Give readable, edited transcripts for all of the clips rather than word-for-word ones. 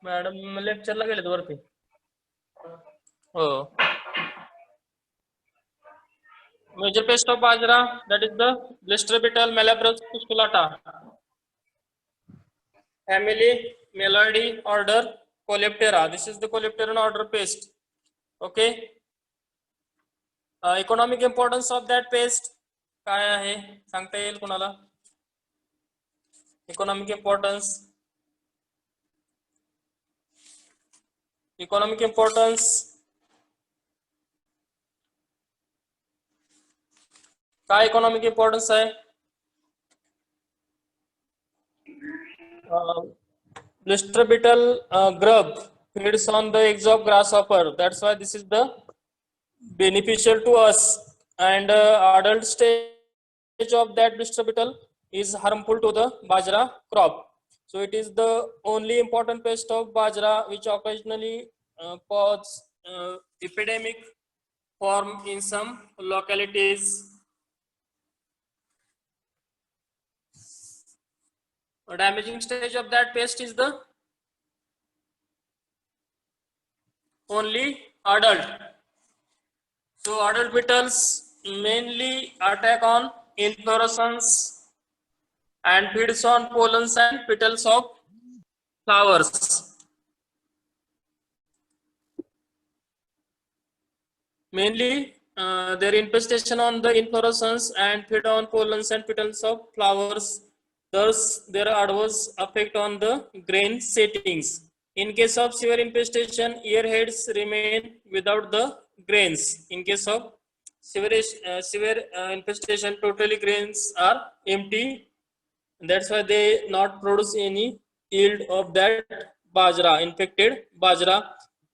Madam लेक्चरला गेलेत वरती. हो. Major pest of bajra, that is the blister beetle Malabrus pustulata. Family Meloidae, order Coleoptera. This is the Coleopteran order pest. Okay. Economic importance of that pest काय आहे सांगता येईल कोणाला? Economic importance. Economic importance. काय economic importance आहे? Blister beetle grub feeds on the eggs of grasshopper. That's why this is the beneficial to us. And adult stage of that blister beetle is harmful to the bajra crop. So it is the only important pest of bajra which occasionally cause epidemic form in some localities. A damaging stage of that pest is the only adult. So adult beetles mainly attack on inflorescence and feeds on pollens and petals of flowers. Mainly their infestation on the inflorescence and feed on pollens and petals of flowers. Thus, their adverse effect on the grain settings. In case of severe infestation, earheads remain without the grains. In case of severe infestation, totally grains are empty. That's why they not produce any yield of that bajra, infected bajra.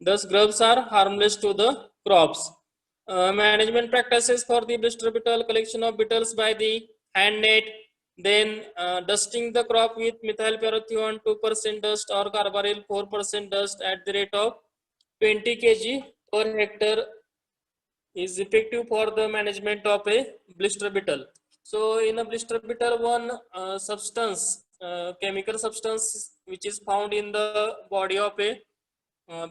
Thus, grubs are harmless to the crops. Management practices for the blister beetle: collection of beetles by the hand net, then dusting the crop with methyl parathion 2% dust or carbaryl 4% dust at the rate of 20 kg per hectare is effective for the management of a blister beetle. So in a blister beetle, one chemical substance which is found in the body of a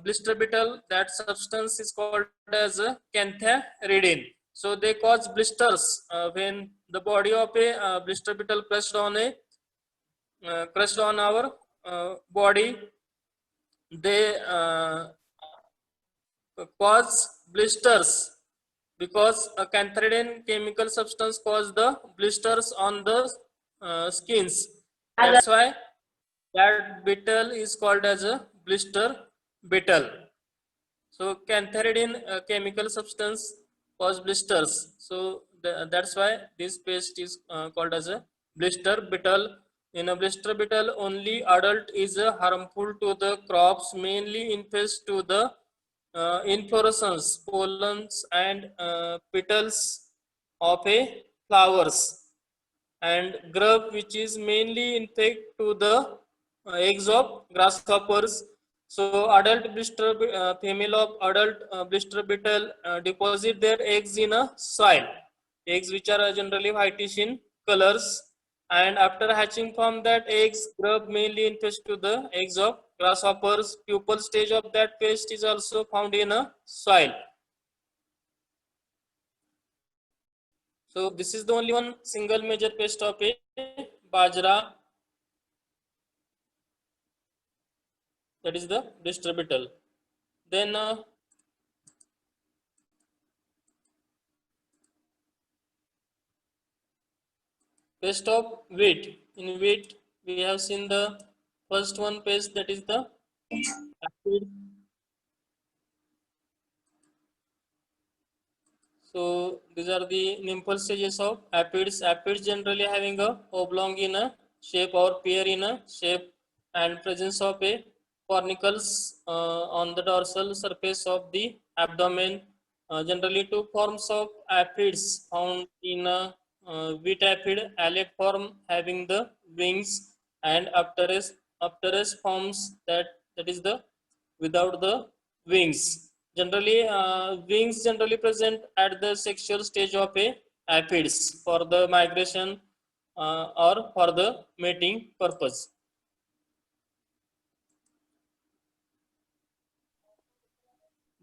blister beetle, that substance is called as cantharidin. So they cause blisters when the body of a blister beetle crushed on our body. They cause blisters because a cantharidin chemical substance cause the blisters on the skins. That's why that beetle is called as a blister beetle. So cantharidin chemical substance cause blisters. So that's why this pest is called as a blister beetle. In a blister beetle, only adult is harmful to the crops, mainly infest to the inflorescence, pollens and petals of a flowers, and grub which is mainly infect to the eggs of grasshoppers. So adult female of adult blister beetle deposit their eggs in a soil, eggs which are generally whitish in colors, and after hatching from that eggs, grub mainly infest to the eggs of grasshoppers. Pupal stage of that pest is also found in a soil. So this is the only one single major pest of a bajra, that is the blister beetle. Then pest of wheat. In wheat, we have seen the first one pest, that is the aphid. So these are the nymphal stages of aphids. Aphids generally having a oblong in a shape or pear in a shape, and presence of a cornicles on the dorsal surface of the abdomen. Generally two forms of aphids found in a wheat aphid: alate form having the wings, and apterous forms, that is the without the wings. Generally, wings generally present at the sexual stage of a aphids for the migration or for the mating purpose.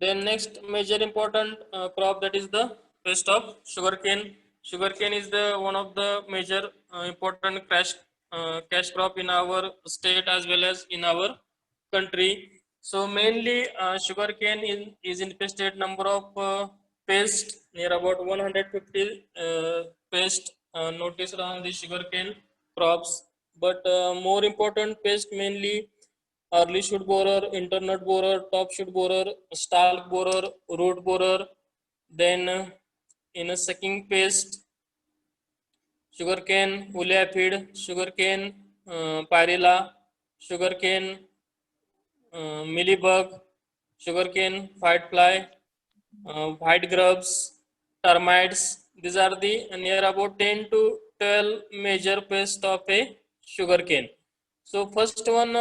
Then next major important crop, that is the pest of sugarcane. Sugarcane is the one of the major important cash crop in our state as well as in our country. So mainly sugarcane is infested number of pests, near about 150 pests noticed on the sugarcane crops. But more important pest mainly early shoot borer, internut borer, top shoot borer, stalk borer, root borer. Then in a sucking pest, sugarcane woolly aphid, sugarcane pyrilla, sugarcane mealybug, sugarcane whitefly, white grubs, termites. These are the near about 10 to 12 major pests of a sugarcane. So first one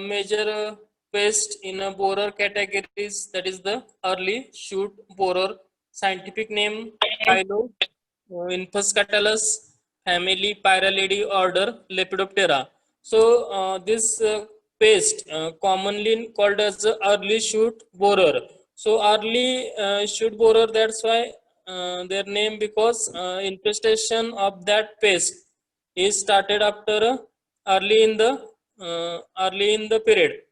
major pest in a borer categories, that is the early shoot borer. Scientific name Philo Infuscatulus, family Pyralidae, order Lepidoptera. So this pest commonly called as the early shoot borer. So early shoot borer, that's why their name, because infestation of that pest is started after early in the period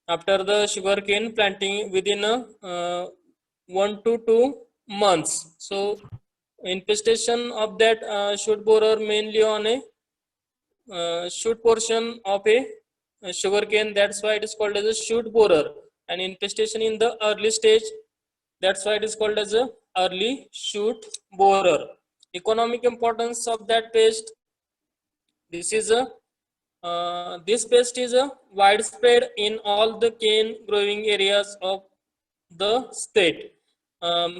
after the sugarcane planting within 1 to 2 months. So infestation of that shoot borer mainly on a shoot portion of a sugarcane. That's why it is called as a shoot borer. And infestation in the early stage, that's why it is called as a early shoot borer. Economic importance of that pest. This pest is widespread in all the cane growing areas of the state.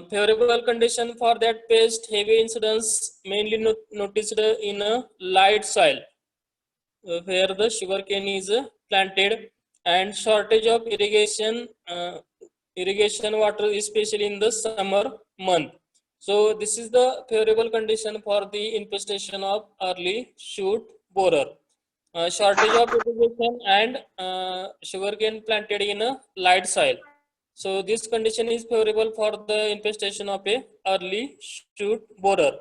Favorable condition for that pest, heavy incidence mainly noticed in a light soil where the sugarcane is planted, and shortage of irrigation water, especially in the summer month. So this is the favorable condition for the infestation of early shoot borer. Shortage of irrigation and sugarcane planted in a light soil. So this condition is favorable for the infestation of a early shoot borer.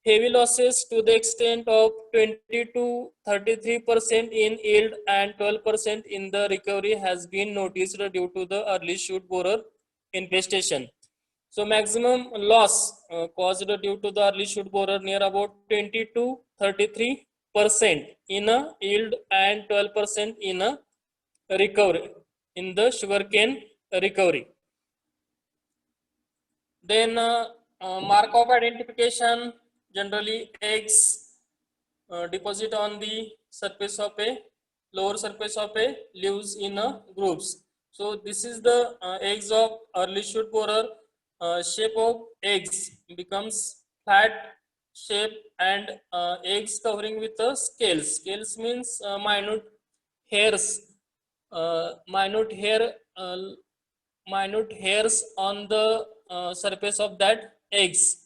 Heavy losses to the extent of 20 to 33% in yield and 12% in the recovery has been noticed due to the early shoot borer infestation. So maximum loss caused due to the early shoot borer near about 20 to 33% in a yield and 12% in a recovery in the sugarcane recovery. Then mark of identification, generally eggs deposit on the surface of a lower surface of a leaves in groups. So this is the eggs of early shoot borer. Shape of eggs becomes flat shape, and eggs covering with scales. Scales means minute hairs, minute hair, minute hairs on the surface of that eggs.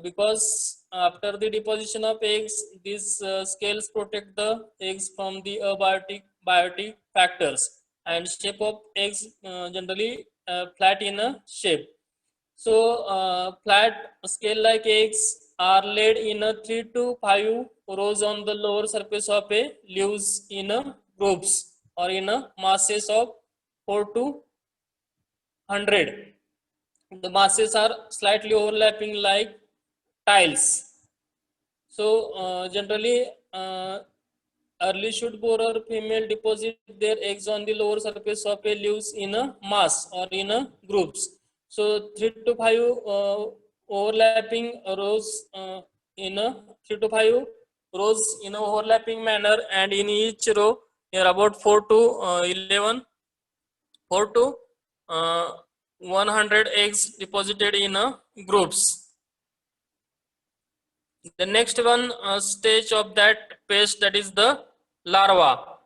Because after the deposition of eggs, these scales protect the eggs from the biotic factors, and shape of eggs generally flat in a shape. So flat scale like eggs are laid in a 3 to 5 rows on the lower surface of a leaves in a groups or in a masses of 4 to 100. The masses are slightly overlapping like tiles. So generally early shoot borer female deposit their eggs on the lower surface of a leaves in a mass or in a groups. So 3 to 5 overlapping rows in a 3 to 5 rows in a overlapping manner, and in each row there are about 4 to 11, 4 to 100 eggs deposited in groups. The next one stage of that pest, that is the larva.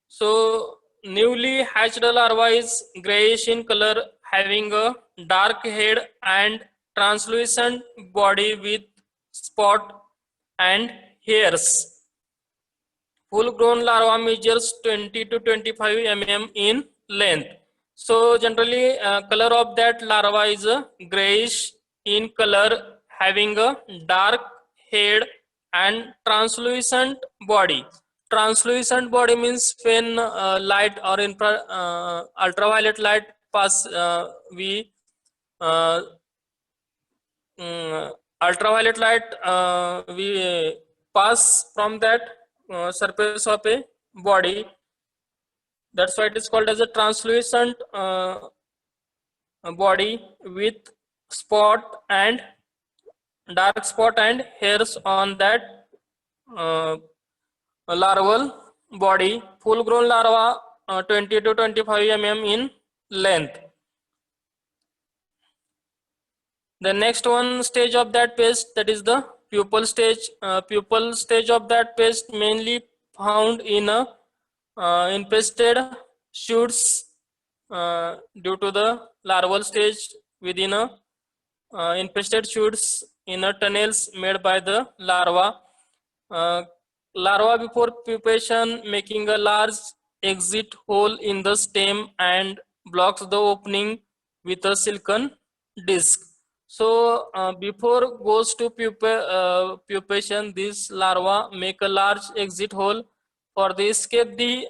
So newly hatched larva is grayish in color, having a dark head and translucent body with spot and hairs. Full grown larva measures 20 to 25 mm in length. So generally color of that larva is grayish in color, having a dark head and translucent body. Translucent body means when light or ultraviolet light pass, we uh, ultraviolet light we pass from that surface of a body. That's why it is called as a translucent body with spot and dark spot and hairs on that uh, larval body. Full grown larva 20 to 25 in length. The next one stage of that pest, that is the pupal stage. Pupal stage of that pest mainly found in a infested shoots due to the larval stage within a infested shoots in a tunnels made by the larva. Uh, Larva before pupation making a large exit hole in the stem and blocks the opening with a silken disc. So before goes to pupation, this larva make a large exit hole for the escape the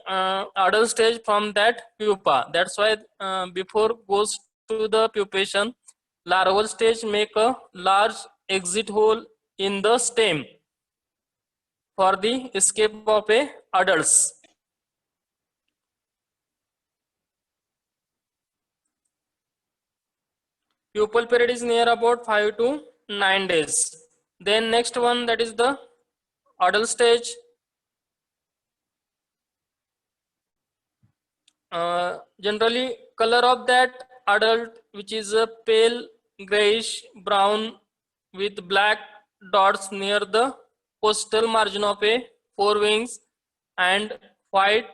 adult stage from that pupa. That's why before goes to the pupation, larval stage make a large exit hole in the stem for the escape of a adults. Pupal period is near about 5 to 9 days. Then next one, that is the adult stage. Generally color of that adult, which is a pale grayish brown with black dots near the costal margin of a forewings and white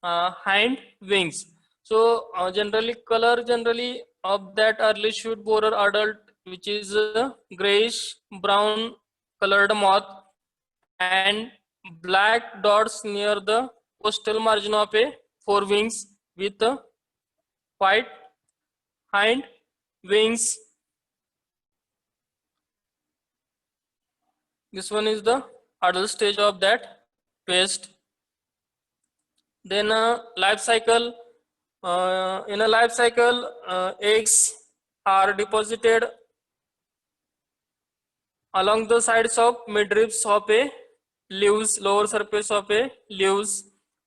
hind wings. So generally color generally of that early shoot borer adult, which is a grayish brown colored moth and black dots near the costal margin of a forewings with white hind wings. This one is the adult stage of that pest. Then life cycle. In a life cycle, eggs are deposited along the sides of midribs of a leaves, lower surface of a leaves.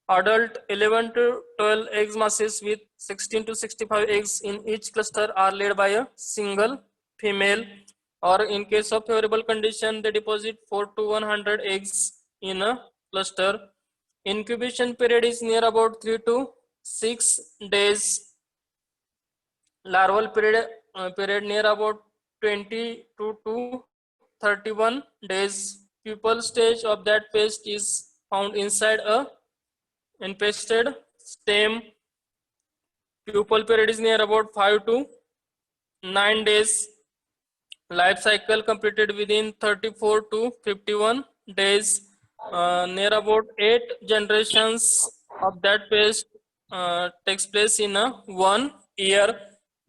Adult 11 to 12 eggs masses with 16 to 65 eggs in each cluster are laid by a single female, or in case of favorable condition they deposit 4 to 100 eggs in a cluster. Incubation period is near about 3 to 6 days. Larval period near about 20 to 31 days. Pupal stage of that pest is found inside a infested stem. Pupal period is near about 5 to 9 days. Life cycle completed within 34 to 51 days. Near about 8 generations of that pest takes place in a 1 year.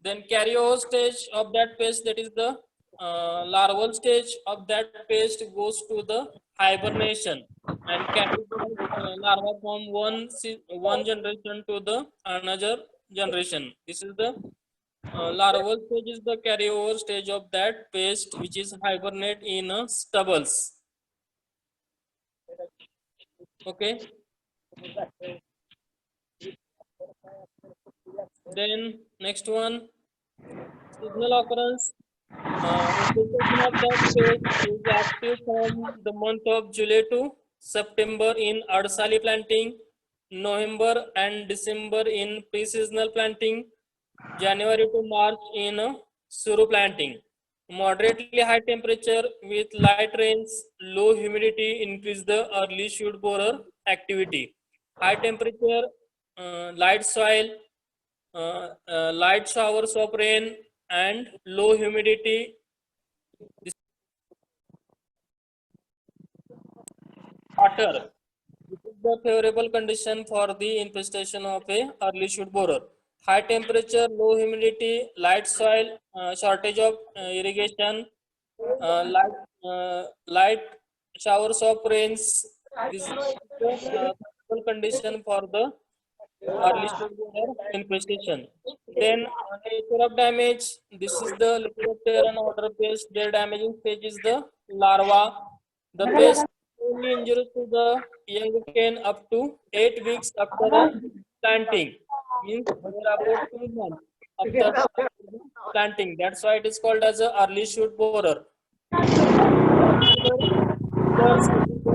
Then carryover stage of that pest, that is the larval stage of that pest, goes to the hibernation and carries the larva from one generation to the another generation. This is the larval stage is the carryover stage of that pest, which is hibernate in stubbles. Okay. Then next one, seasonal occurrence. Infestation of that pest is active from the month of July to September in Adsali planting, November and December in pre-seasonal planting, January to March in Suru planting. Moderately high temperature with light rains, low humidity increase the early shoot borer activity. High temperature, light soil, light showers of rain, and low humidity. Water. This is the favorable condition for the infestation of a early shoot borer. high temperature, low humidity, light soil, shortage of irrigation, light showers of rains. This is the possible condition for the early stage of infestation. Then nature of damage. This is the Lepidoptera and order pest. Their damaging stage is the larva. The pest only injures to the young cane up to 8 weeks after a planting. Means there are about 2 months after planting. That's why it is called as a early shoot borer. Enters into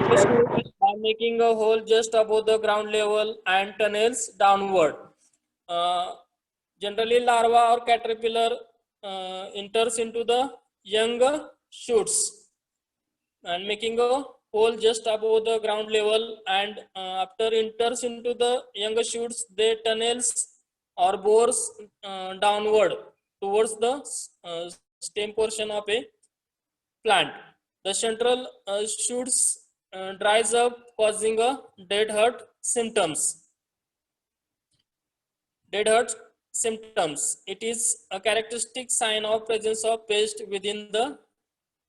the shoot by making a hole just above the ground level and tunnels downward. Uh, Generally, larva or caterpillar enters into the young shoots and making a hole just above the ground level, and after enters into the younger shoots, they tunnels or bores downward towards the stem portion of a plant. The central shoots dries up, causing a dead hurt symptoms. Dead hurt symptoms. It is a characteristic sign of presence of pest within the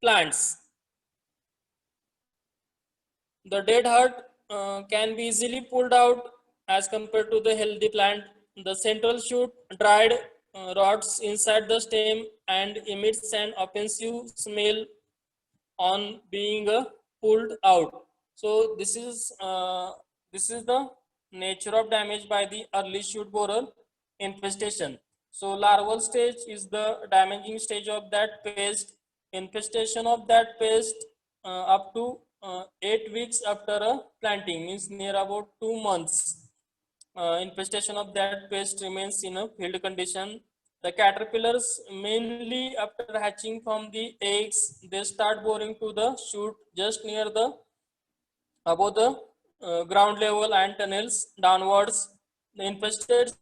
plants. The dead heart can be easily pulled out as compared to the healthy plant. The central shoot dried rots inside the stem and emits an offensive smell on being pulled out. So this is the nature of damage by the early shoot borer infestation. So larval stage is the damaging stage of that pest. Infestation of that pest up to 8 weeks after a planting, means near about 2 months. Infestation of that pest remains in a field condition. The caterpillars, mainly after hatching from the eggs, they start boring to the shoot just near the above the ground level and tunnels downwards. The infested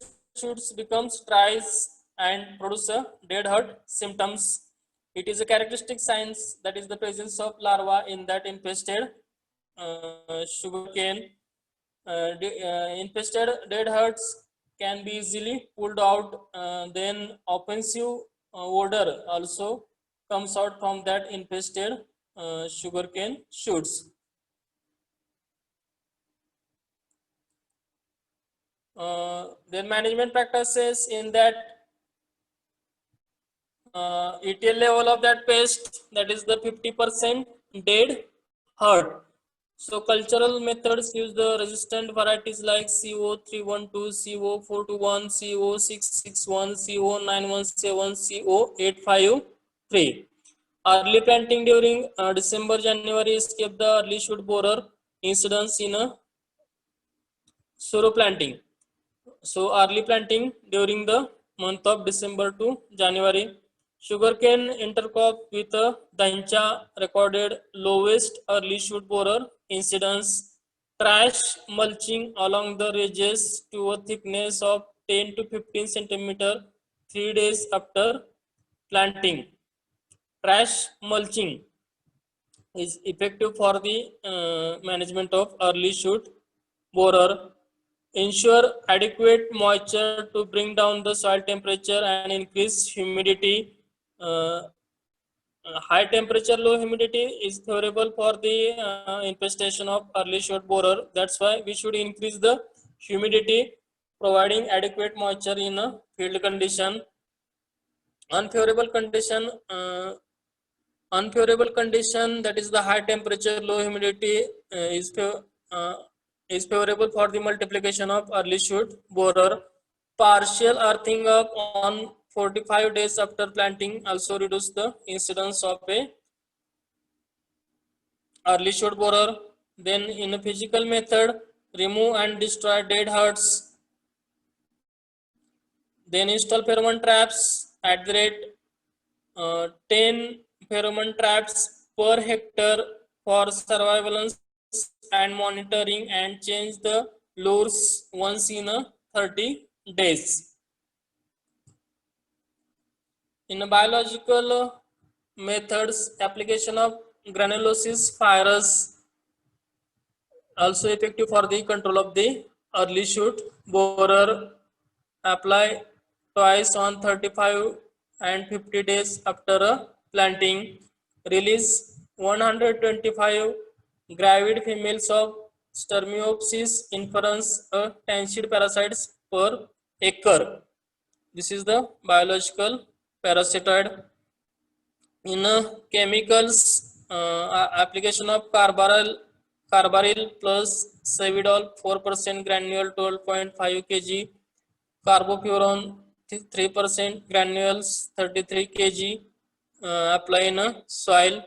shoots becomes dries and produce a dead hurt symptoms. It is a characteristic signs that is the presence of larva in that infested sugarcane. Infested dead hurts can be easily pulled out. Then offensive odor also comes out from that infested sugarcane shoots. Their management practices in that ETL level of that pest, that is the 50% dead hurt. So cultural methods use the resistant varieties like CO312, CO421, CO661, CO917, CO853. Early planting during December, January escape the early shoot borer incidence in a sorrow planting. So early planting during the month of December to January. Sugarcane intercrop with a Dancha recorded lowest early shoot borer incidence. Trash mulching along the ridges to a thickness of 10 to 15 centimeter 3 days after planting. Trash mulching is effective for the management of early shoot borer. Ensure adequate moisture to bring down the soil temperature and increase humidity. High temperature, low humidity is favorable for the infestation of early shoot borer. That's why we should increase the humidity, providing adequate moisture in a field condition. Unfavorable condition, that is the high temperature, low humidity uh, is favorable for the multiplication of early shoot borer. Partial earthing up on 45 days after planting also reduce the incidence of a early shoot borer. Then in a physical method, remove and destroy dead hurts. Then install pheromone traps at the rate 10 pheromone traps per hectare for surveillance and monitoring, and change the lures once in a 30 days. In a biological methods, application of granulosis virus also effective for the control of the early shoot borer. apply twice on 35 and 50 days after planting. Release 125 gravid females of Sturmiopsis inferens tansid parasites per acre. This is the biological parasitoid. In chemicals, application of carbaryl plus Savidol 4% granule 12.5 kg, carbofuron 3% granules 33 kg, apply in soil.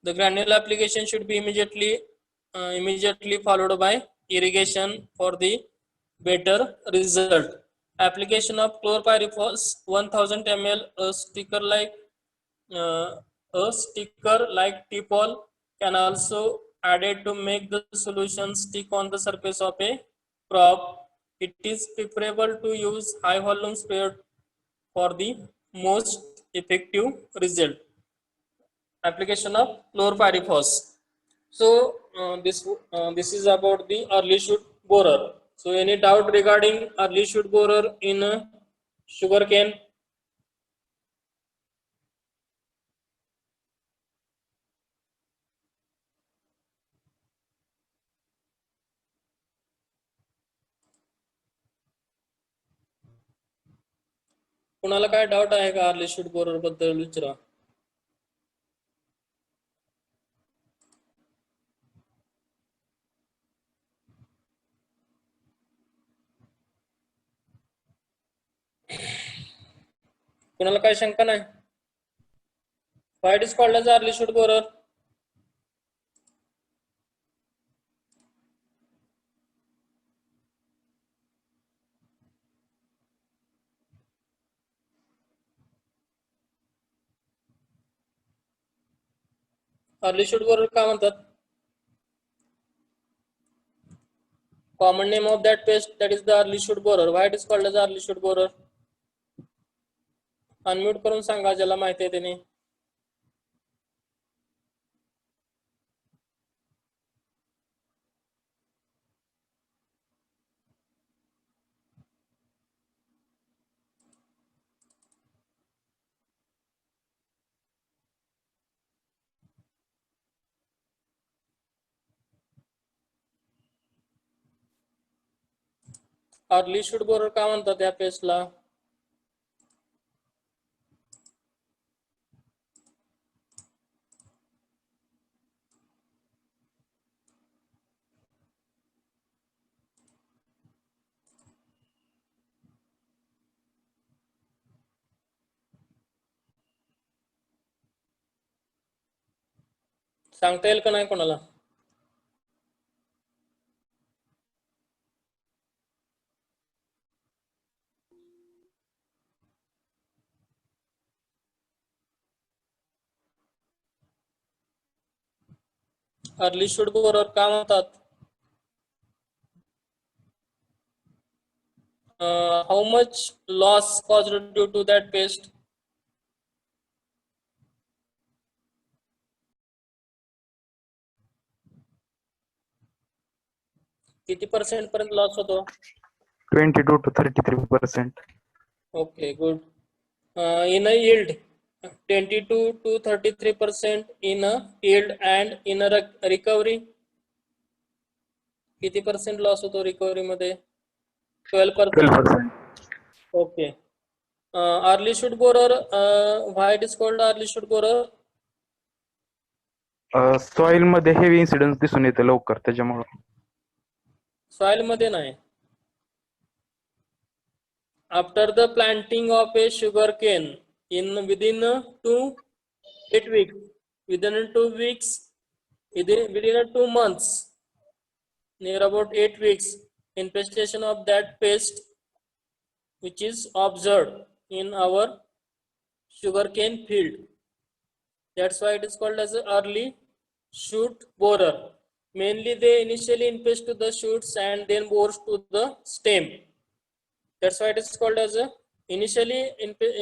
The granule application should be immediately followed by irrigation for the better result. Application of chlorpyrifos 1000 ml, uh, a sticker like T-pol can also added to make the solution stick on the surface of a crop. It is preferable to use high volume sprayer for the most effective result. Application of chlorpyrifos. So this is about the early shoot borer. So any doubt regarding early shoot borer in sugarcane? कुणाला काय doubt आहे का early shoot borer बद्दल विचारा. कुणाला काय शंका नाही? Why it is called as early shoot borer? Early shoot borer का म्हणतात? Common name of that pest, that is the early shoot borer. Why it is called as early shoot borer? Unmute करून सांगा ज्याला माहिती आहे त्याने. Early shoot borer का म्हणतात या पेस्टला? सांगता येईल का नाही कोणाला? अर्ली शूट बोरर का म्हणतात? How much loss caused due to that pest? किती पर्सेंट पर्यंत लॉस होतो? 22 to 33%. Okay, good. In a yield, 22 to 33% in a yield, and in a recovery, किती पर्सेंट लॉस होतो रिकव्हरी मध्ये? 12%. 12%. Okay. Early shoot borer, why it is called early shoot borer? Soil मध्ये heavy incidence दिसून येते लवकर त्याच्यामुळे. Soil मध्ये नाही. After the planting of a sugar cane, within 8 weeks, within 2 weeks, within 2 months, near about 8 weeks, infestation of that pest which is observed in our sugarcane field. That's why it is called as an early shoot borer. Mainly they initially infest to the shoots and then bores to the stem. That's why it is called as a initially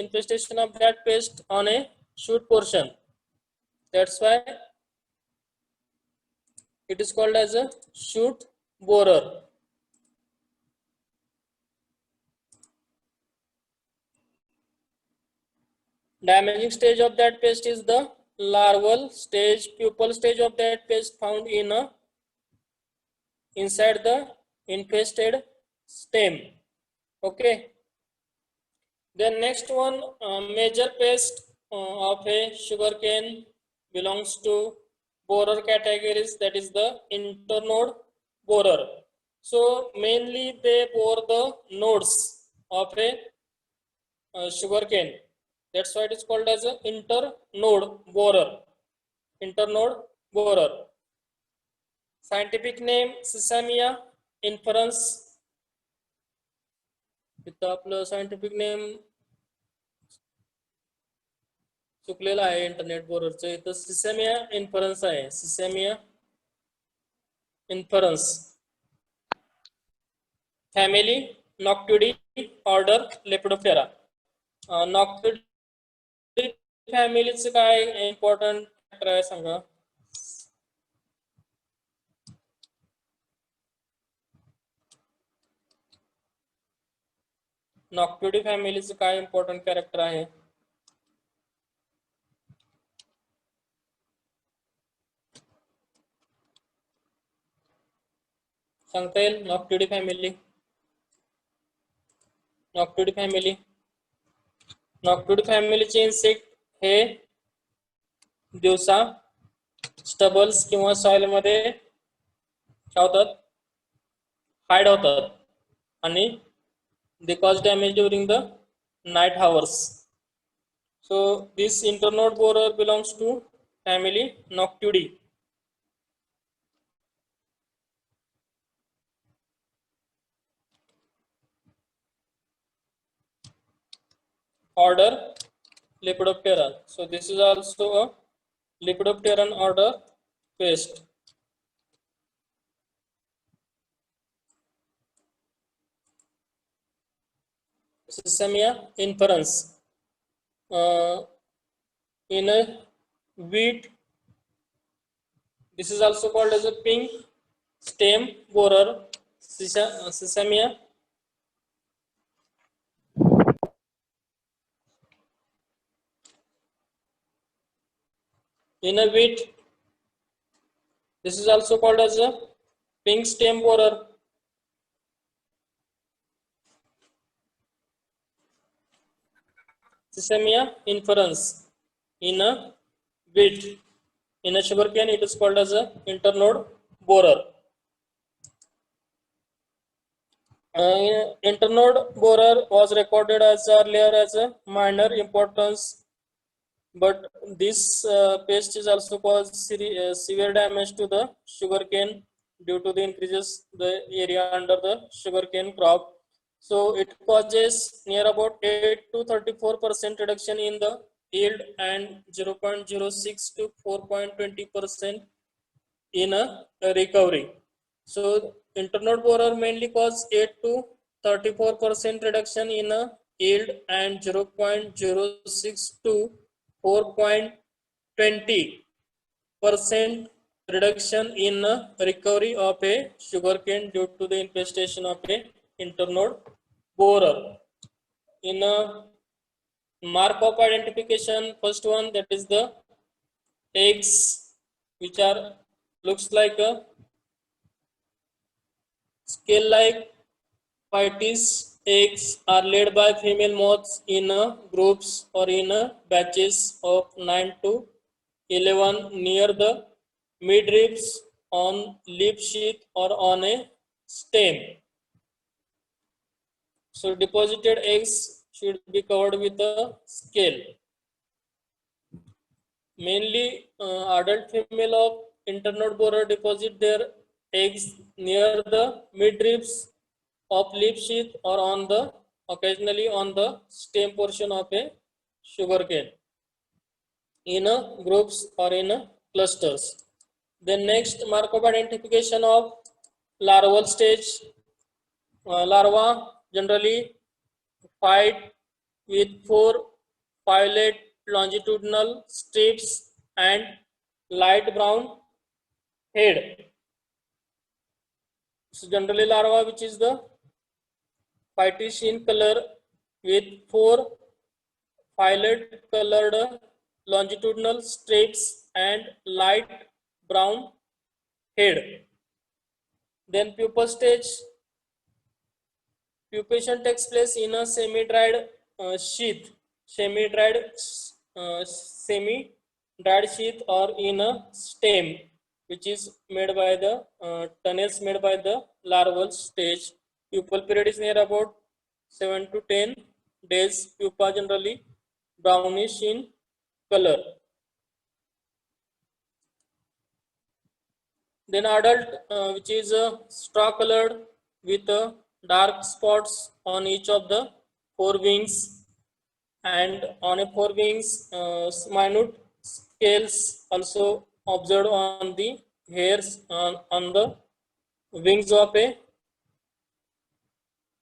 infestation of that pest on a shoot portion. That's why it is called as a shoot borer. Damaging stage of that pest is the larval stage, pupal stage of that pest found in inside the infested stem. Okay. Then next one, major pest of a sugarcane belongs to borer categories, that is the internode borer. So mainly they bore the nodes of a sugarcane. That's why it is called as a internode borer. Internode borer. Scientific name Sesamia inferens. इथं आपलं scientific name चुकलेलं आहे internet बोररचं. इथं Sesamia inferens आहे. Sesamia inferens. Family Noctuidae, order Lepidoptera. Noctuidae फॅमिलीचं काय important factor आहे सांगा. नॉक्टिडी फॅमिलीचं काय इम्पॉर्टंट कॅरेक्टर आहे. सांगता येईल. नॉक्टिडी फॅमिली. नॉक्टिडी फॅमिली. नॉक्टिडी फॅमिलीचे इन्सेक्ट हे दिवसा स्टबल्स किंवा सॉइल मध्ये होतात, हाइड होतात आणि they cause damage during the night hours. So this internode borer belongs to family Noctuidae. Order Lepidoptera. So this is also a Lepidopteran order pest. Sesamia inferens. In a wheat, this is also called as a pink stem borer. Sesamia in a wheat, this is also called as a pink stem borer. Sesamia inferens in a wheat. In a sugarcane, it is called as a internode borer. Internode borer was recorded as earlier as a minor importance, but this pest is also caused severe damage to the sugarcane due to the increases the area under the sugarcane crop. So it causes near about 8 to 34% reduction in the yield and 0.06 to 4.20% in a recovery. So internode borer mainly cause 8 to 34% reduction in a yield and 0.06 to 4.20% reduction in recovery of a sugarcane due to the infestation of a internode borer. In a mark of identification, first one, that is the eggs, which are looks like a scale-like Phytis. Eggs are laid by female moths in groups or in batches of 9 to 11 near the midribs, on leaf sheath or on a stem. So deposited eggs should be covered with a scale. Mainly adult female of internode borer deposit their eggs near the midribs of leaf sheath or on the occasionally on the stem portion of a sugarcane in groups or in clusters. Then next, mark of identification of larval stage. Larva generally fight with 4 violet longitudinal strips and light brown head. So generally larva which is the whitish in color with 4 violet colored longitudinal stripes and light brown head. Then pupal stage, pupation takes place in a semi-dried sheath, semi-dried sheath, or in a stem, which is made by the tunnels made by the larval stage. Pupal period is near about 7 to 10 days. Pupa generally brownish in color. Then adult, which is straw colored with dark spots on each of the four wings, and on a four wings, minute scales also observed on the hairs on the wings of a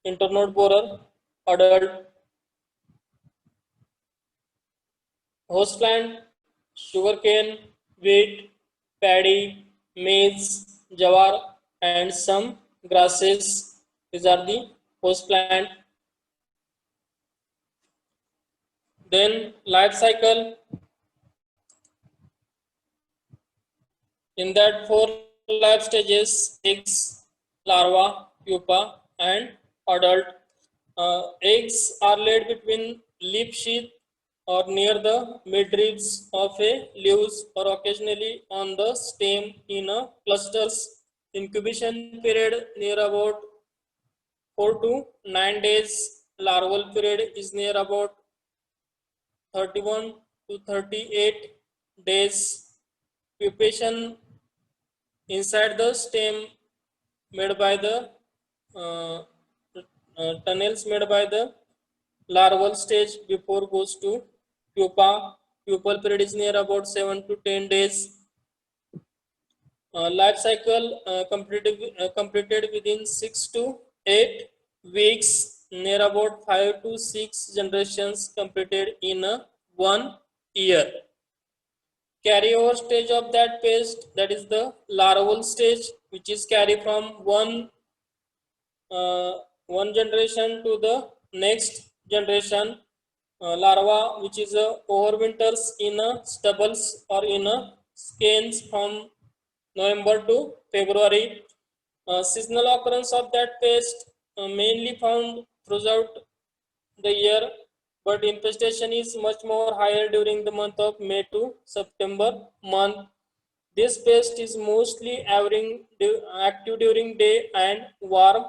internode borer adult. Host plant, sugarcane, wheat, paddy, maize, jawar, and some grasses. These are the host plant. Then life cycle. In that four life stages: eggs, larva, pupa, and adult. Eggs are laid between leaf sheath or near the midribs of a leaves, or occasionally on the stem in a clusters. Incubation period near about 4 to 9 days. Larval period is near about 31 to 38 days. Pupation inside the stem made by the uh, tunnels made by the larval stage before goes to pupa. Pupal period is near about 7 to 10 days. Life cycle completed within 6 to 8 weeks, near about 5 to 6 generations completed in 1 year. Carryover stage of that pest, that is the larval stage, which is carried from one generation to the next generation. Larva, which is overwinters in stubbles or in skeins from November to February. Seasonal occurrence of that pest mainly found throughout the year, but infestation is much more higher during the month of May to September month. This pest is mostly active during day and warm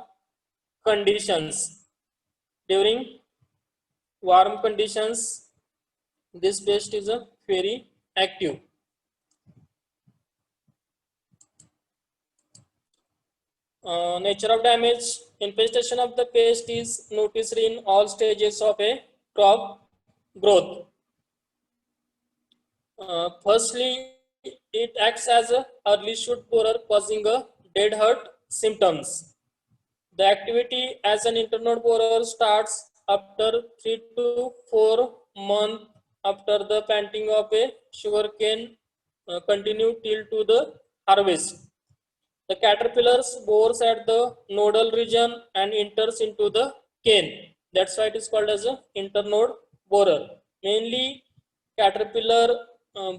conditions. During warm conditions, this pest is very active. Nature of damage. Infestation of the pest is noticed in all stages of a crop growth. Firstly, it acts as a early shoot borer, causing a dead hurt symptoms. The activity as an internode borer starts after 3 to 4 months after the planting of a sugarcane, continue till to the harvest. The caterpillars bores at the nodal region and enters into the cane. That's why it is called as a internode borer. Mainly, caterpillar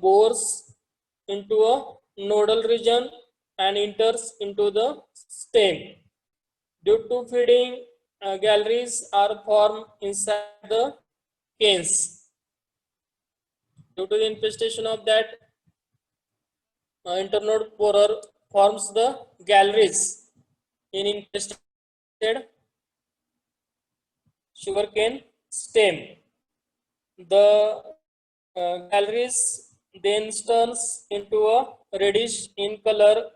bores into a nodal region and enters into the stem. Due to feeding, galleries are formed inside the canes. Due to the infestation of that, internode borer forms the galleries in infested sugarcane stem. The galleries then turns into a reddish in color,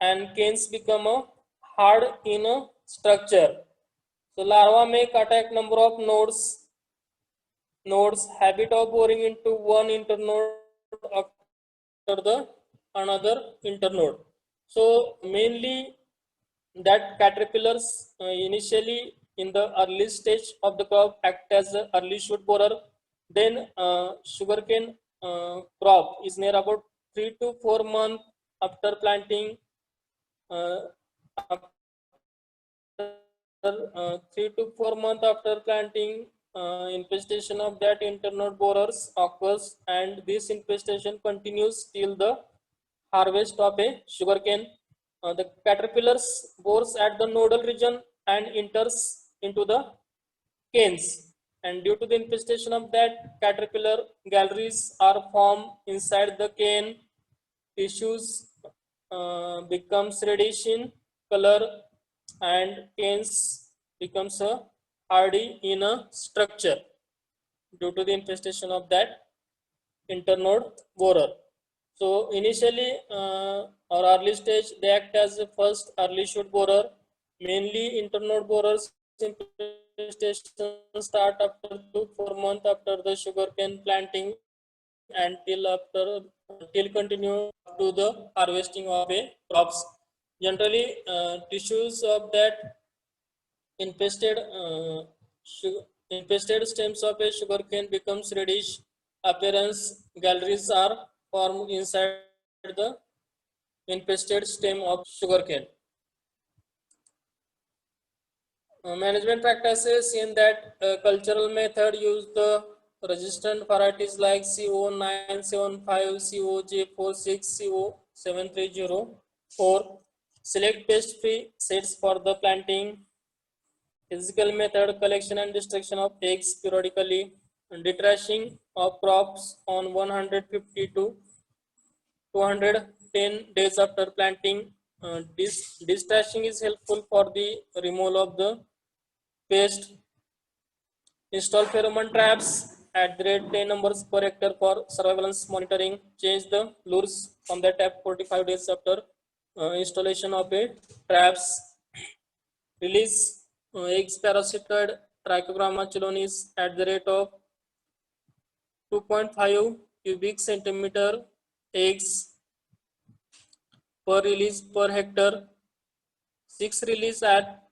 and canes become a hard in a structure. So larva make attack number of nodes, habit of boring into one internode after the another internode. So mainly that caterpillars initially in the early stage of the crop act as a early shoot borer. Then sugarcane crop is near about 3 to 4 months after planting. After 3 to 4 months after planting, infestation of that internode borers occurs, and this infestation continues till the harvest of a sugarcane. The caterpillars bores at the nodal region and enters into the canes, and due to the infestation of that caterpillar, galleries are formed inside the cane. Tissues becomes reddish in color, and canes becomes a hardy in a structure due to the infestation of that internode borer. So initially, or early stage, they act as a first early shoot borer. Mainly internode borers infestation start after 2 to 4 months after the sugarcane planting, until till continue up to the harvesting of a crops. Generally, tissues of that infested infested stems of a sugarcane becomes reddish appearance. Galleries are formed inside the infested stem of sugarcane. Management practices in that cultural method use the resistant varieties like CO975, COJ46, CO7304. Select pest-free seeds for the planting. Physical method: collection and destruction of eggs periodically. Detrashing of crops on 150 to 210 days after planting. Distrashing is helpful for the removal of the pest. Install pheromone traps at the rate 10 numbers per hectare for surveillance monitoring. Change the lures from the tap 45 days after installation of a traps. Release eggs parasitoid Trichogramma chilonis at the rate of 2.5 cubic centimeter eggs per release per hectare. 6 release at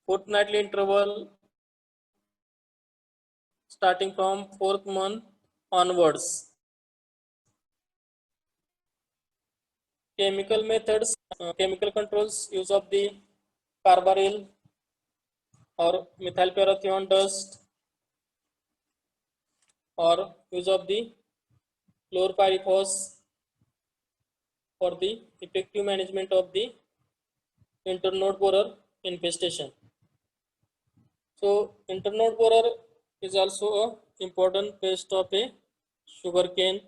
fortnightly interval starting from 4th month onwards. Chemical methods: chemical controls, use of the carbaryl or methylparathione dust, or use of the chlorpyrifos for the effective management of the internode borer infestation. So internode borer is also a important pest of a sugarcane.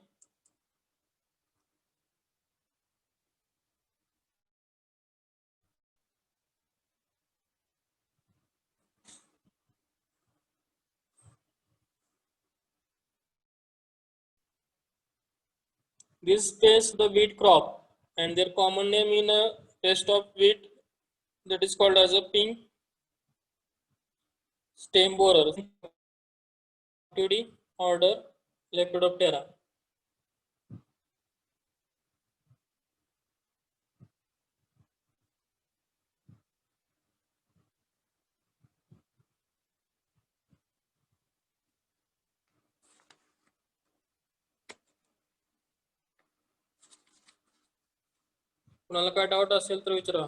This pest the wheat crop, and their common name in a pest of wheat, that is called as a pink stem borer, order Lepidoptera. कुणाला काय doubt असेल तर विचारा.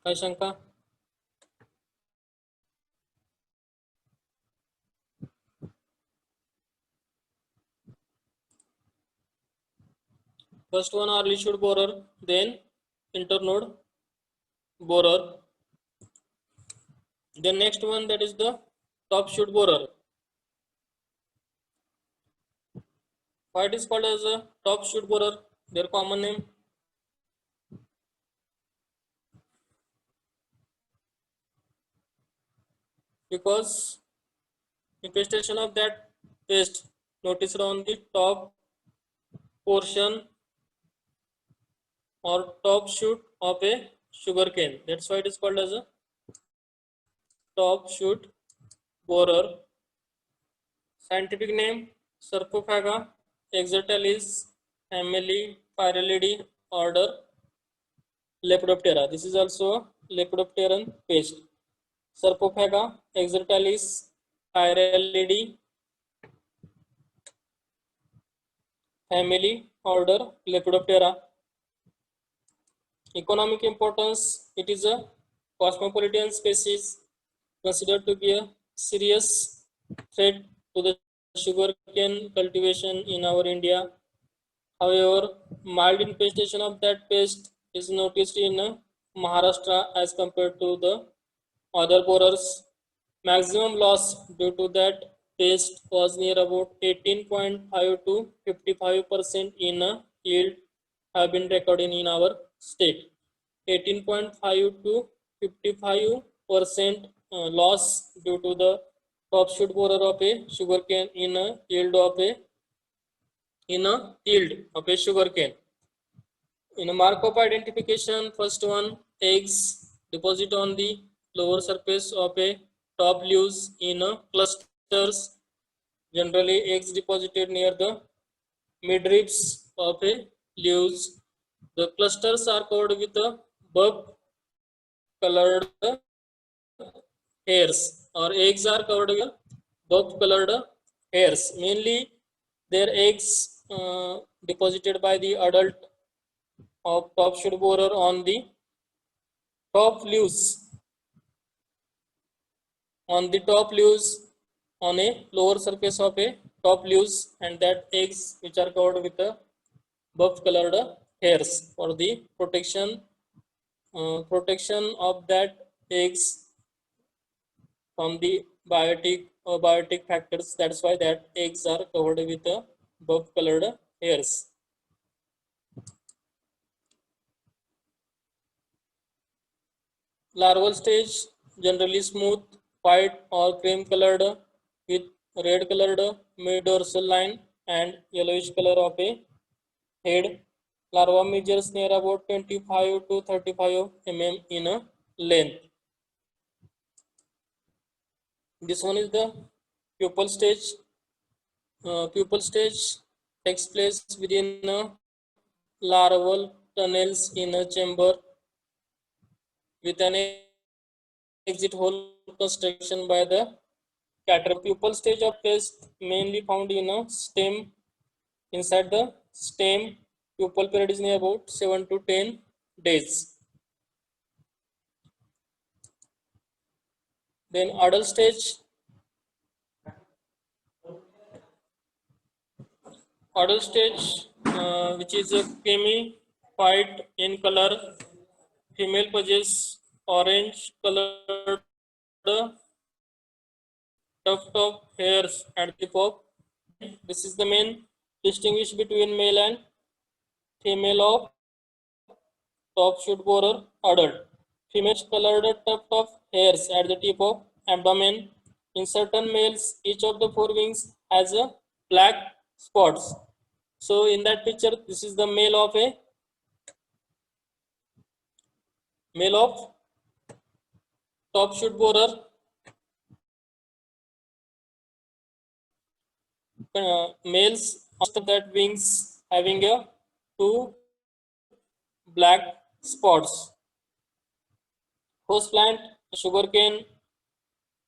काय शंका? First one early shoot borer, then internode borer. The next one, that is the top shoot borer. Why it is called as a top shoot borer? Their common name. Because infestation of that pest noticed on the top portion or top shoot of a sugarcane. That's why it is called as a top shoot borer. Scientific name Sarcophaga exitalis, family Pyralidae, order Lepidoptera. This is also Lepidopteran pest. Sarcophaga exitalis, Pyralidae, family, order Lepidoptera. Economic importance: it is a cosmopolitan species considered to be a serious threat to the sugarcane cultivation in our India. However, mild infestation of that pest is noticed in Maharashtra as compared to the other borers. Maximum loss due to that pest was near about 18.5 to 55% in yield have been recorded in our state. 18.5 to 55% loss due to the top shoot borer of a sugarcane in a yield of a sugarcane. In a mark of identification, first one, eggs deposit on the lower surface of a top leaves in clusters. Generally, eggs deposited near the midribs of a leaves. The clusters are covered with a buff colored hairs, or eggs are covered with buff colored hairs. Mainly, their eggs deposited by the adult of top shoot borer on the top leaves, on a lower surface of a top leaves, and that eggs which are covered with a buff colored hairs for the protection of that eggs from the biotic factors. That's why that eggs are covered with a buff colored hairs. Larval stage generally smooth, white or cream colored with red colored mid dorsal line and yellowish color of a head. Larva measures near about 25 to 35 mm in a length. This one is the pupal stage. Pupal stage takes place within larval tunnels in a chamber with an exit hole construction by the caterpillar. Pupal stage of pest mainly found in a stem. Inside the stem, pupal period is near about 7 to 10 days. Then adult stage. Adult stage, which is a creamy white in color. Female possess orange colored tuft of hairs at the tip of. This is the main distinguish between male and female of top shoot borer adult. Female colored tuft of hairs at the tip of abdomen. In certain males, each of the four wings has a black spots. So in that picture, this is the male of top shoot borer. Males most of that wings having a two black spots. Host plant, sugarcane,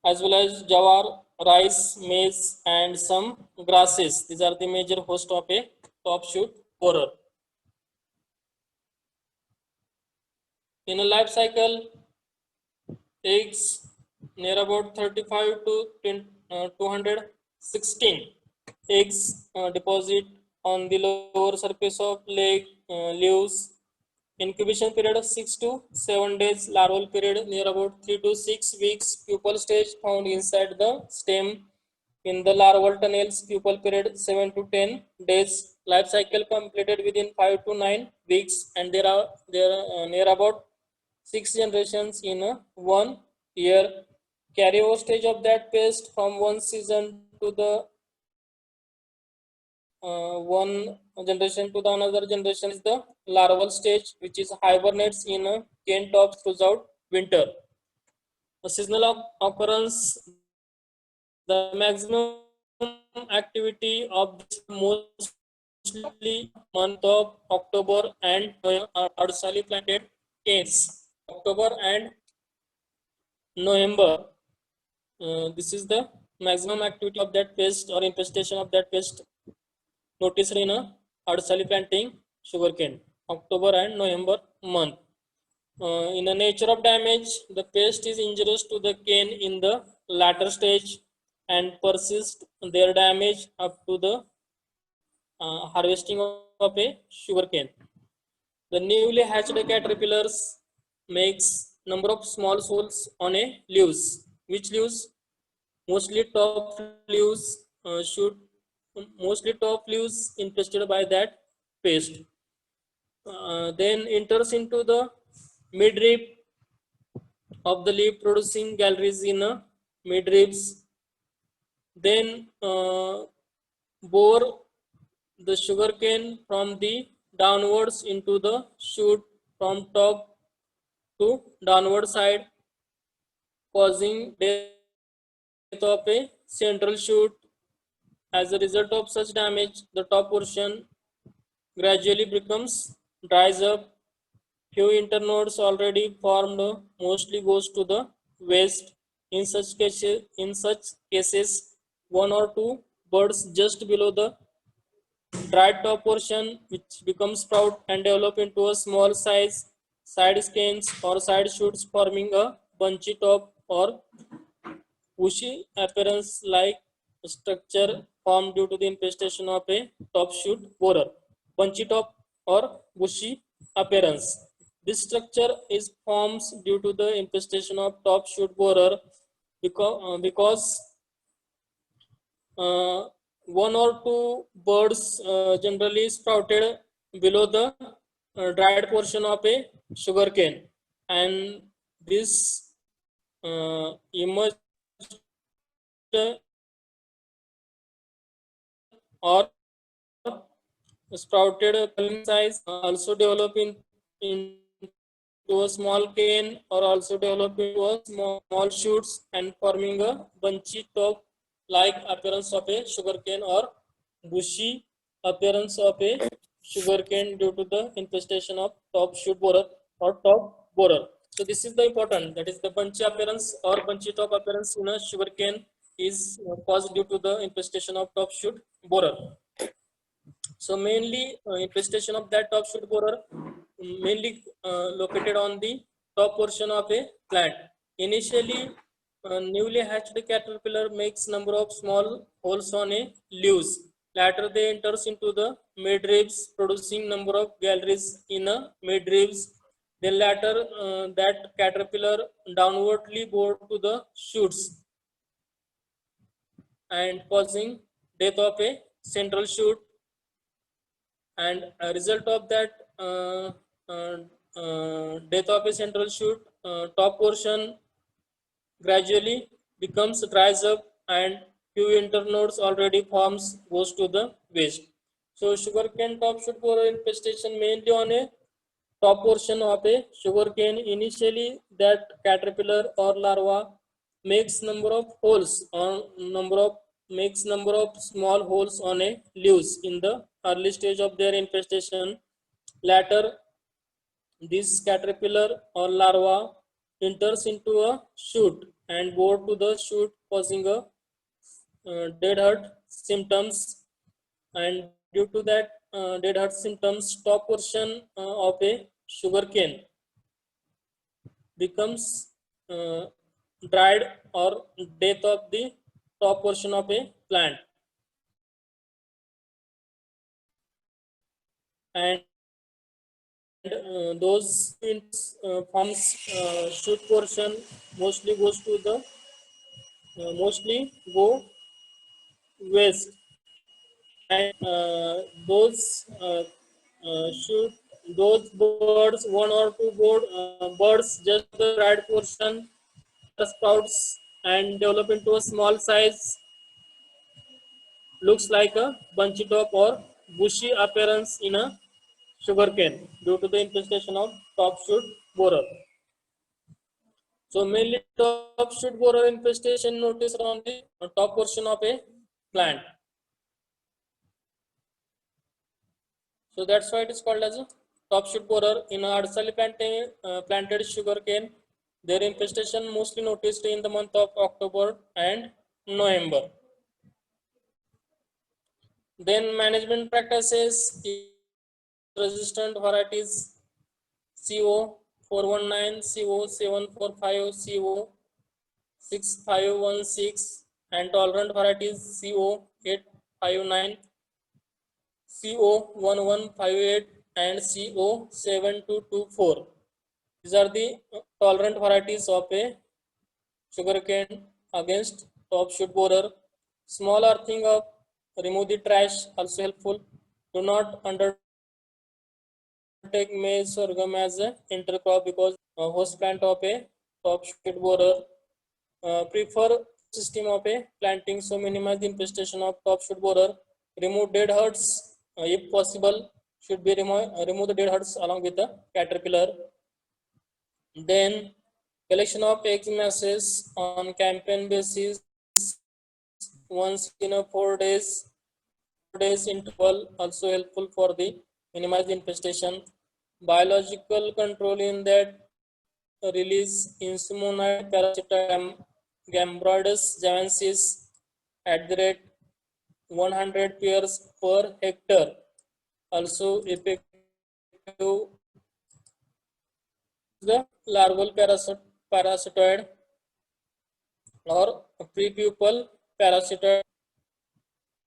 as well as jawar, rice, maize, and some grasses. These are the major host of a top shoot borer. In a life cycle, eggs near about 35 to 216 eggs deposit on the lower surface of leaves. Incubation period of 6 to 7 days. Larval period near about 3 to 6 weeks. Pupal stage found inside the stem. In the larval tunnels, pupal period 7 to 10 days. Life cycle completed within 5 to 9 weeks, and there are near about 6 generations in 1 year. Carryover stage of that pest from one season to the one generation to the another generation is the larval stage, which is hibernates in cane tops throughout winter. A seasonal occurrence, the maximum activity of this mostly month of October and partially planted canes. October and November. This is the maximum activity of that pest or infestation of that pest noticed in a partially planting sugarcane. October and November month. In the nature of damage, the pest is injurious to the cane in the latter stage and persist their damage up to the harvesting of a sugarcane. The newly hatched caterpillars makes number of small holes on a leaves. Which leaves? Mostly top leaves should mostly top leaves infested by that pest. Then enters into the midrib of the leaf producing galleries in midribs. Then bore the sugarcane from the downwards into the shoot from top to downward side, causing death of a central shoot. As a result of such damage, the top portion gradually becomes dries up. Few internodes already formed mostly goes to the waste. In such cases, one or two buds just below the dried top portion, which becomes sprout and develop into a small size side skeins or side shoots, forming a bunchy top or bushy appearance like structure formed due to the infestation of a top shoot borer. Bunchy top or bushy appearance. This structure is forms due to the infestation of top shoot borer because one or two birds generally sprouted below the dried portion of a sugarcane, and this emerged or sprouted culling size also develop into a small cane or also develop into a small shoots and forming a bunchy top like appearance of a sugarcane or bushy appearance of a sugarcane due to the infestation of top shoot borer or top borer. So this is the important, that is the bunchy appearance or bunchy top appearance in a sugarcane is caused due to the infestation of top shoot borer. So mainly infestation of that top shoot borer mainly located on the top portion of a plant. Initially, newly hatched caterpillar makes number of small holes on a leaves. Later, they enters into the midribs, producing number of galleries in a midribs. Then later, that caterpillar downwardly bore to the shoots and causing death of a central shoot, and a result of that death of a central shoot, top portion gradually becomes dries up and few internodes already forms goes to the waste. So sugarcane top shoot borer infestation mainly on a top portion of a sugarcane. Initially, that caterpillar or larva makes number of holes on number of small holes on a leaves in the early stage of their infestation. Later, this caterpillar or larva enters into a shoot and bore to the shoot, causing a dead hurt symptoms, and due to that dead hurt symptoms, top portion of a sugarcane becomes dried or death of the top portion of a plant, and those forms shoot portion mostly goes to the mostly go west, and shoot those birds, one or two birds just the right portion sprouts and develop into a small size, looks like a bunchy top or bushy appearance in a sugarcane due to the infestation of top shoot borer. So mainly top shoot borer infestation noticed on the top portion of a plant. So that's why it is called as a top shoot borer. In Adsali planted sugarcane, their infestation mostly noticed in the month of October and November. Then management practices, resistant varieties CO 419, CO 745, CO 6516, and tolerant varieties CO 859, CO 1158, and CO 7224. These are the tolerant varieties of a sugarcane against top shoot borer. Small earthing of remove the trash also helpful. Do not undertake maize sorghum as an intercrop because host plant of a top shoot borer. Prefer system of a planting so minimize the infestation of top shoot borer. Remove dead herds if possible. Should be remove the dead herds along with the caterpillar. Then collection of egg masses on campaign basis once in a 4 days interval also helpful for the minimize the infestation. Biological control in that release insulinide parasitic Gambrodus javansis at the rate 100 pairs per hectare. Also effective the larval parasitoid or prepupal parasitoid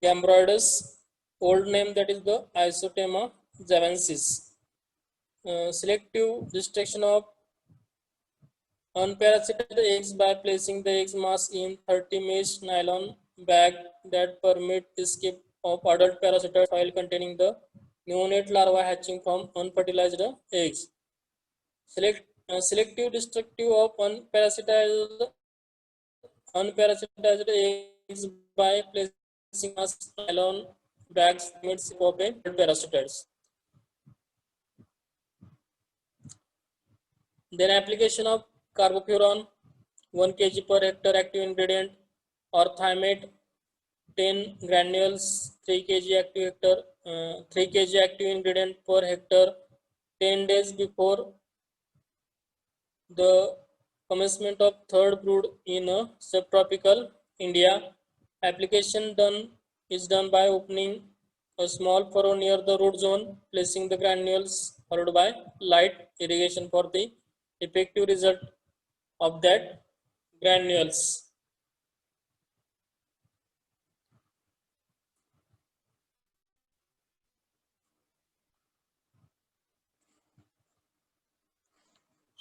Gambrodus, old name that is the Isotema javansis. Selective destruction of unparasitized eggs by placing the eggs mass in 30 mesh nylon bag that permit escape of adult parasitoids while containing the neonate larva hatching from unfertilized eggs. Selective destructive of unparasitized eggs by placing mass nylon bags mid of a parasitoids. Then application of carbofuran 1 kg per hectare active ingredient or thiamate 10 granules 3 kg active ingredient per hectare 10 days before the commencement of third brood in subtropical India. Application is done by opening a small furrow near the root zone, placing the granules followed by light irrigation for the effective result of that granules.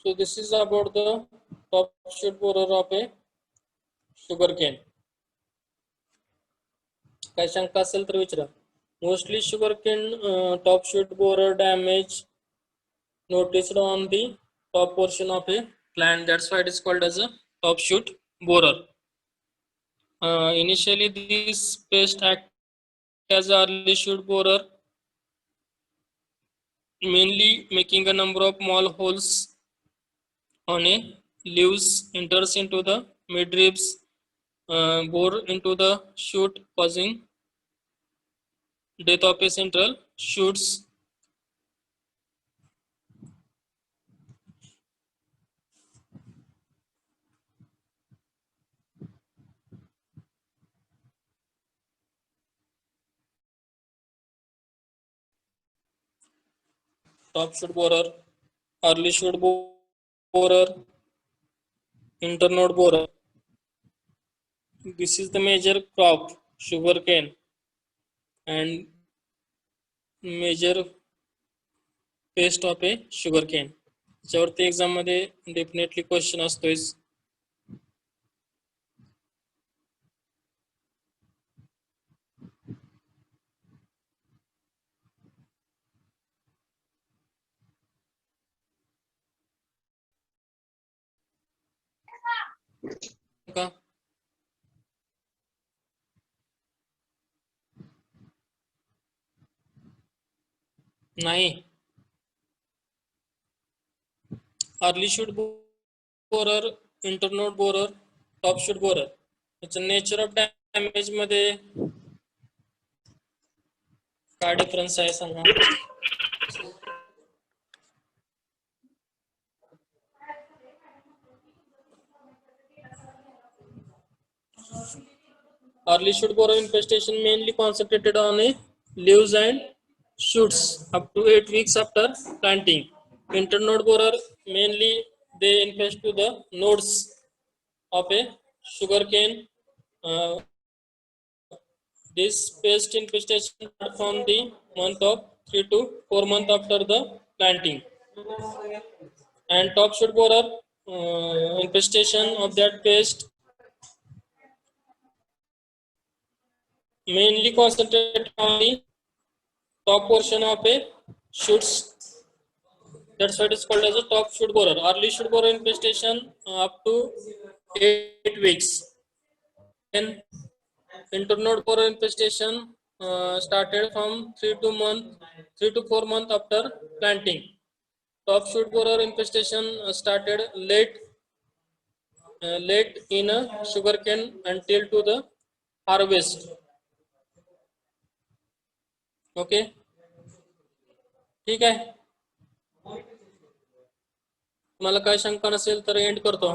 So this is about the top shoot borer of a sugarcane. काय शंका असेल तर विचारा. Mostly sugarcane top shoot borer damage noticed on the top portion of a plant. That's why it is called as a top shoot borer. Initially, this pest act as an early shoot borer, mainly making a number of small holes on a leaves, enters into the midribs, bore into the shoot, causing death of a central shoots. Top shoot borer, early shoot borer, internode borer. This is the major crop, sugarcane, and major pest of a sugarcane. ज्यावरती exam मध्ये definitely question असतोच. का नाही. Early shoot borer, internode borer, top shoot borer. याचं nature of damage मध्ये काय difference आहे सांगा. Early shoot borrow infestation mainly concentrated on a leaves and shoots up to 8 weeks after planting. Internode borer mainly they infest to the nodes of a sugarcane. This pest infestation from the month of 3 to 4 months after the planting. And top shoot borer infestation of that pest mainly concentrated on the top portion of a shoots. That's why it is called as a top shoot borer. Early shoot borer infestation up to 8 weeks. Then internode borer infestation started from 3 to 4 months after planting. Top shoot borer infestation started late in a sugarcane until to the harvest. Okay, ठीक आहे. तुम्हाला काय शंका नसेल तर and करतो.